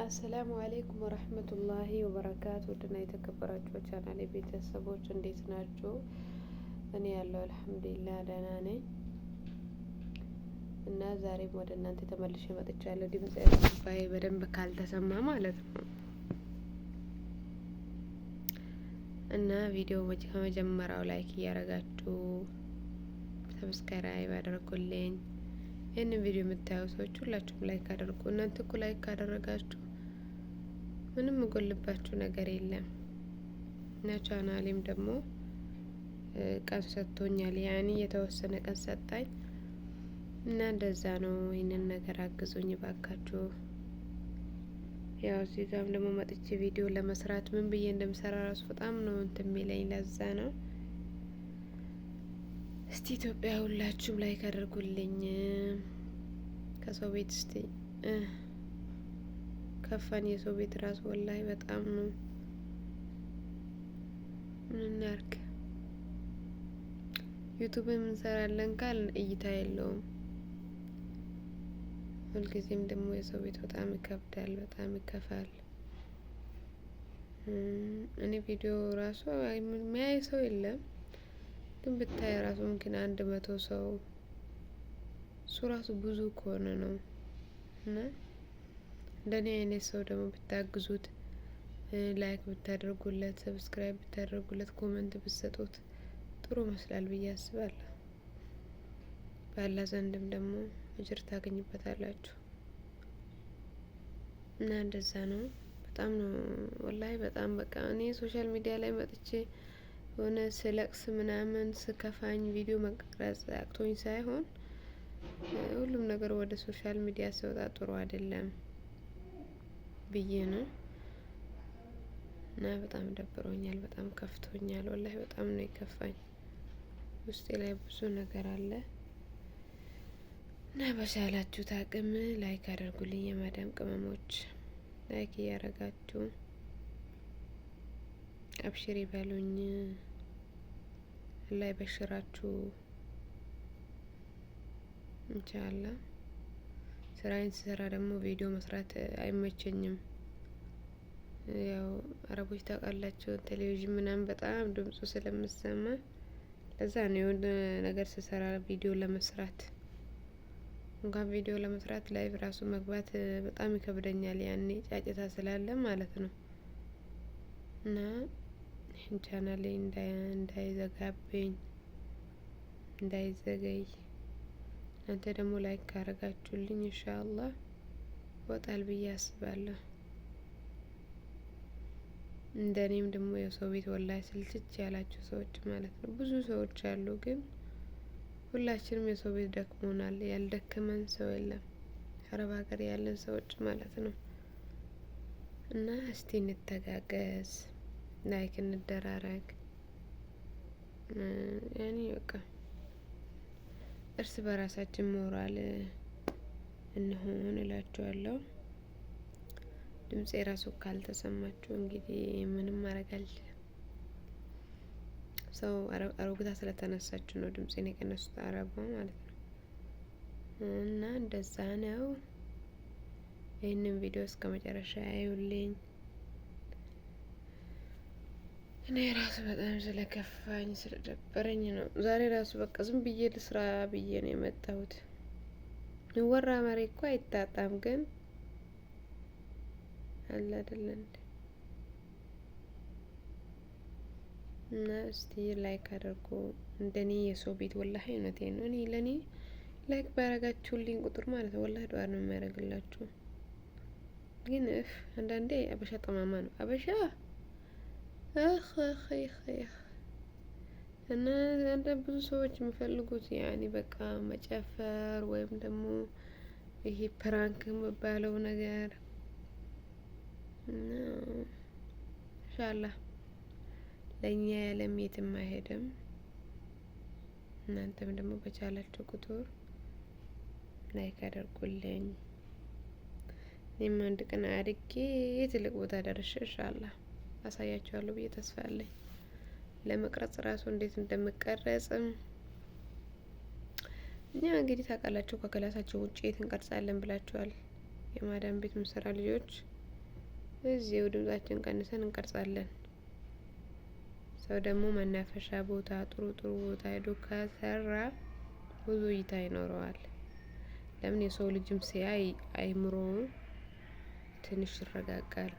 አሰላሙ አሌይኩም ወረህመቱላሂ ወበረካቱ። ውድና የተከበራችሁ ቻናሌ ቤተሰቦች እንዴት ናችሁ? እኔ ያለው አልሐምዱሊላህ ደህና ነኝ እና ዛሬም ወደ እናንተ ተመልሼ መጥቻለሁ። ድምጽ ባይ በደንብ ካልተሰማ ማለት ነው እና ቪዲዮ ከመጀመሪያው ላይክ እያደረጋችሁ ሰብስክራይብ አድርጉልኝ። ይህንን ቪዲዮ የምታዩ ሰዎች ሁላችሁም ላይክ አድርጉ። እናንተ እኮ ላይክ ካደረጋችሁ ምንም እጎልባችሁ ነገር የለም እና ቻናሌም ደግሞ ቀን ሰጥቶኛል፣ ያኔ የተወሰነ ቀን ሰጣኝ እና እንደዛ ነው። ይህንን ነገር አግዙኝ ባካችሁ። ያው እዚህ ጋርም ደግሞ መጥቼ ቪዲዮ ለመስራት ምን ብዬ እንደምሰራ ራሱ በጣም ነው እንትን የሚለኝ፣ ለዛ ነው። እስቲ ኢትዮጵያ ሁላችሁም ላይክ አድርጉልኝ። ከሰው ቤት እስቲ ከፋን፣ የሰው ቤት ራሱ ወላሂ በጣም ነው። ምን እናርግ? ዩቱብ እንሰራለን ካል እይታ የለውም። ሁልጊዜም ደግሞ የሰው ቤት በጣም ይከብዳል፣ በጣም ይከፋል። እኔ ቪዲዮ ራሱ የሚያይ ሰው የለም፣ ግን ብታይ ራሱ ምንክን 100 ሰው እሱ ራሱ ብዙ ከሆነ ነው። እና እንደኔ አይነት ሰው ደግሞ ብታግዙት፣ ላይክ ብታደርጉለት፣ ሰብስክራይብ ብታደርጉለት፣ ኮመንት ብትሰጡት ጥሩ መስላል ብዬ አስባለሁ። ባላ ዘንድም ደግሞ እጅር ታገኝበታላችሁ እና እንደዛ ነው። በጣም ነው ወላሂ በጣም በቃ እኔ ሶሻል ሚዲያ ላይ መጥቼ የሆነ ስለቅስ ምናምን ስከፋኝ ቪዲዮ መቅረጽ አቅቶኝ ሳይሆን ሁሉም ነገር ወደ ሶሻል ሚዲያ ሲወጣ ጥሩ አይደለም ብዬ ነው እና በጣም ደብሮኛል፣ በጣም ከፍቶኛል። ወላሂ በጣም ነው የከፋኝ። ውስጤ ላይ ብዙ ነገር አለ እና በቻላችሁት አቅም ላይክ አድርጉልኝ። የማዳም ቅመሞች ላይክ እያረጋችሁ አብሽሪ በሉኝ። አላህ ይበሽራችሁ ኢንሻአላህ። ስራዬን ስሰራ ደግሞ ቪዲዮ መስራት አይመቸኝም። ያው አረቦች ታውቃላችሁ፣ ቴሌቪዥን ምናምን በጣም ድምፁ ስለምሰማ ለዛ ነው የሆነ ነገር ስሰራ ቪዲዮ ለመስራት እንኳን ቪዲዮ ለመስራት ላይቭ ራሱ መግባት በጣም ይከብደኛል። ያኔ ጫጭታ ስላለ ማለት ነው እና ይህን ቻናሌ እንዳይዘጋብኝ እንዳይዘገይ እናንተ ደግሞ ላይክ ካረጋችሁልኝ ኢንሻአላህ ወጣል ብዬ አስባለሁ። እንደኔም ደግሞ የሰው ቤት ወላሂ ስልችት ያላችሁ ሰዎች ማለት ነው ብዙ ሰዎች አሉ፣ ግን ሁላችንም የሰው ቤት ደክሞናል። ያልደከመን ሰው የለም፣ አረብ ሀገር ያለን ሰዎች ማለት ነው እና እስቲ እንተጋገዝ፣ ላይክ እንደራረግ። ያኔ በቃ እርስ በራሳችን ሞራል እንሆን እላችኋለሁ። ድምጽ የራሱ ካልተሰማችሁ እንግዲህ ምንም ማድረግ አልችልም። ሰው አሮግታ ስለተነሳችሁ ነው ድምጽን የቀነሱት አረባ ማለት ነው እና እንደዛ ነው። ይህንን ቪዲዮ እስከ መጨረሻ ያዩልኝ። እኔ ራሱ በጣም ስለከፋኝ ስለደበረኝ ነው ዛሬ ራሱ በቃ ዝም ብዬ ልስራ ብዬ ነው የመጣሁት። ወራ መሬ እኮ አይታጣም፣ ግን አለ አይደል እንዴ? እና እስቲ ላይክ አድርጉ እንደኔ የሰው ቤት ወላሂ እውነቴን ነው። እኔ ለኔ ላይክ ባረጋችሁልኝ ቁጥር ማለት ነው ወላሂ ዱአ ነው የሚያደርግላችሁ። ግን አንዳንዴ አበሻ ጠማማ ነው አበሻ እና አንዳንድ ብዙ ሰዎች የሚፈልጉት ያኔ በቃ መጨፈር ወይም ደግሞ ይሄ ፕራንክ የሚባለው ነገር ኢንሻአላህ ለኛ ያለም የትም አይሄድም። እናንተም ደግሞ በቻላችሁ ቁጥር ላይክ አድርጉልኝ። እኔም አንድ ቀን አድጌ ትልቅ ቦታ ደርሼ ኢንሻአላህ አሳያችኋለሁ ብዬ ተስፋ አለኝ። ለመቅረጽ ራሱ እንዴት እንደምቀረጽም እኛ እንግዲህ ታውቃላችሁ ከክላሳችን ውጪ የት እንቀርጻለን ብላችኋል። የማዳም ቤት ምሰራ ልጆች እዚሁ ድምጻችን ቀንሰን እንቀርጻለን። ሰው ደግሞ መናፈሻ ቦታ ጥሩ ቦታ ሄዶ ከሰራ ብዙ እይታ ይኖረዋል። ለምን የሰው ልጅም ሲያይ አይምሮው ትንሽ ይረጋጋል።